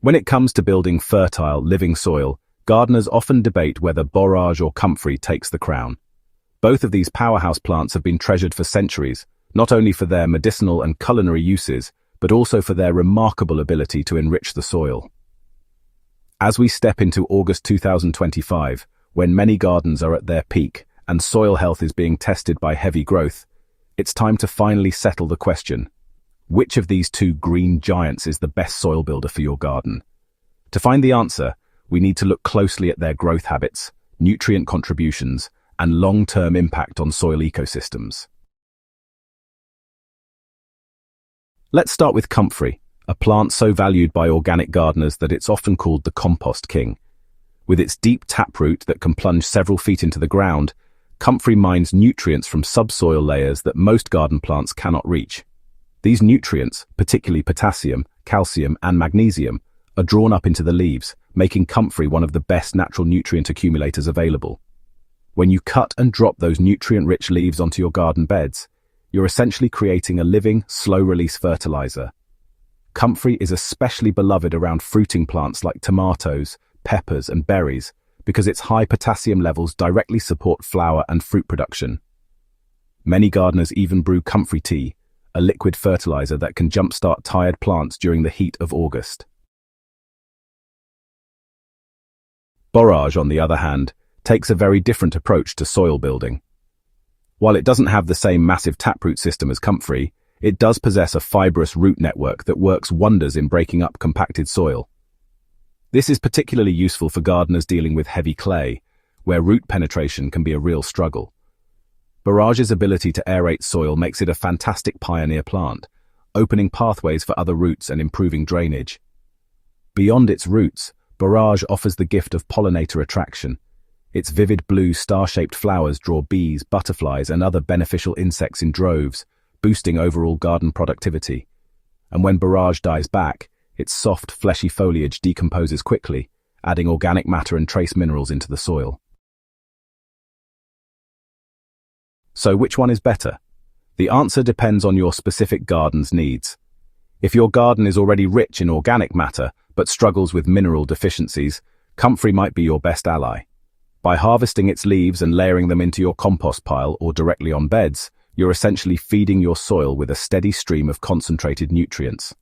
When it comes to building fertile, living soil, gardeners often debate whether Borage or Comfrey takes the crown. Both of these powerhouse plants have been treasured for centuries, not only for their medicinal and culinary uses, but also for their remarkable ability to enrich the soil. As we step into August 2025, when many gardens are at their peak and soil health is being tested by heavy growth, it's time to finally settle the question: which of these two green giants is the best soil builder for your garden? To find the answer, we need to look closely at their growth habits, nutrient contributions, and long-term impact on soil ecosystems. Let's start with Comfrey, a plant so valued by organic gardeners that it's often called the compost king. With its deep taproot that can plunge several feet into the ground, Comfrey mines nutrients from subsoil layers that most garden plants cannot reach. These nutrients, particularly potassium, calcium, and magnesium, are drawn up into the leaves, making Comfrey one of the best natural nutrient accumulators available. When you cut and drop those nutrient-rich leaves onto your garden beds, you're essentially creating a living, slow-release fertilizer. Comfrey is especially beloved around fruiting plants like tomatoes, peppers, and berries because its high potassium levels directly support flower and fruit production. Many gardeners even brew Comfrey tea, a liquid fertilizer that can jumpstart tired plants during the heat of August. Borage, on the other hand, takes a very different approach to soil building. While it doesn't have the same massive taproot system as Comfrey, it does possess a fibrous root network that works wonders in breaking up compacted soil. This is particularly useful for gardeners dealing with heavy clay, where root penetration can be a real struggle. Borage's ability to aerate soil makes it a fantastic pioneer plant, opening pathways for other roots and improving drainage. Beyond its roots, Borage offers the gift of pollinator attraction. Its vivid blue star-shaped flowers draw bees, butterflies, and other beneficial insects in droves, boosting overall garden productivity. And when Borage dies back, its soft, fleshy foliage decomposes quickly, adding organic matter and trace minerals into the soil. So which one is better? The answer depends on your specific garden's needs. If your garden is already rich in organic matter but struggles with mineral deficiencies, Comfrey might be your best ally. By harvesting its leaves and layering them into your compost pile or directly on beds, you're essentially feeding your soil with a steady stream of concentrated nutrients.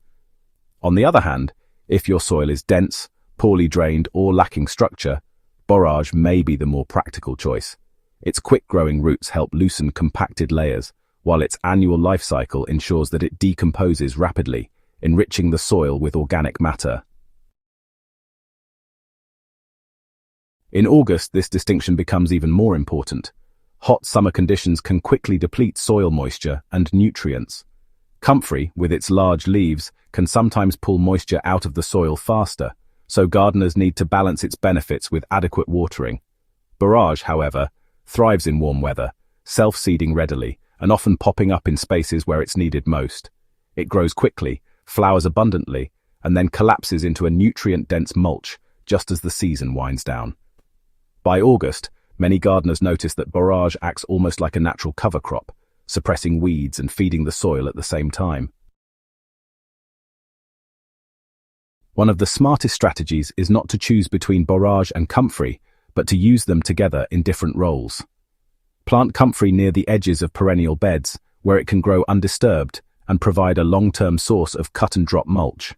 On the other hand, if your soil is dense, poorly drained, or lacking structure, Borage may be the more practical choice. Its quick-growing roots help loosen compacted layers, while its annual life cycle ensures that it decomposes rapidly, enriching the soil with organic matter. In August, this distinction becomes even more important. Hot summer conditions can quickly deplete soil moisture and nutrients. Comfrey, with its large leaves, can sometimes pull moisture out of the soil faster, so gardeners need to balance its benefits with adequate watering. Borage, however, thrives in warm weather, self-seeding readily, and often popping up in spaces where it's needed most. It grows quickly, flowers abundantly, and then collapses into a nutrient-dense mulch just as the season winds down. By August, many gardeners notice that Borage acts almost like a natural cover crop, suppressing weeds and feeding the soil at the same time. One of the smartest strategies is not to choose between Borage and Comfrey, but to use them together in different roles. Plant Comfrey near the edges of perennial beds, where it can grow undisturbed and provide a long-term source of cut-and-drop mulch.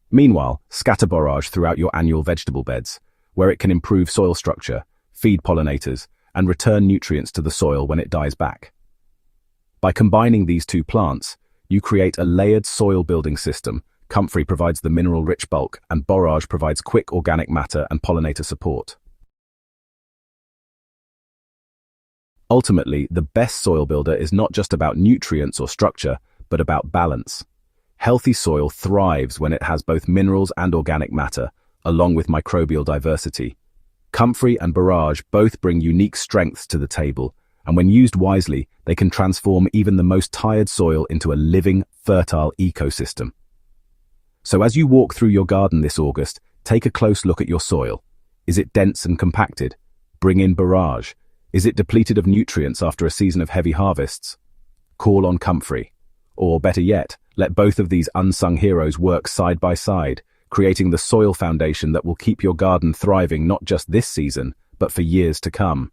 Meanwhile, scatter Borage throughout your annual vegetable beds, where it can improve soil structure, feed pollinators, and return nutrients to the soil when it dies back. By combining these two plants, you create a layered soil-building system. Comfrey provides the mineral-rich bulk, and Borage provides quick organic matter and pollinator support. Ultimately, the best soil builder is not just about nutrients or structure, but about balance. Healthy soil thrives when it has both minerals and organic matter, along with microbial diversity. Comfrey and Borage both bring unique strengths to the table, and when used wisely, they can transform even the most tired soil into a living, fertile ecosystem. So as you walk through your garden this August, take a close look at your soil. Is it dense and compacted? Bring in Borage. Is it depleted of nutrients after a season of heavy harvests? Call on Comfrey. Or better yet, let both of these unsung heroes work side by side, creating the soil foundation that will keep your garden thriving not just this season, but for years to come.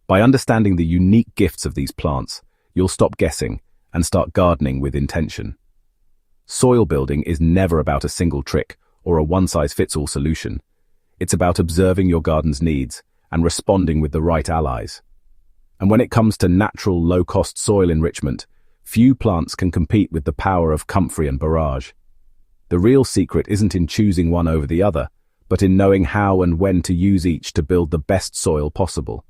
By understanding the unique gifts of these plants, you'll stop guessing and start gardening with intention. Soil building is never about a single trick or a one-size-fits-all solution. It's about observing your garden's needs and responding with the right allies. And when it comes to natural, low-cost soil enrichment, few plants can compete with the power of Comfrey and Borage. The real secret isn't in choosing one over the other, but in knowing how and when to use each to build the best soil possible.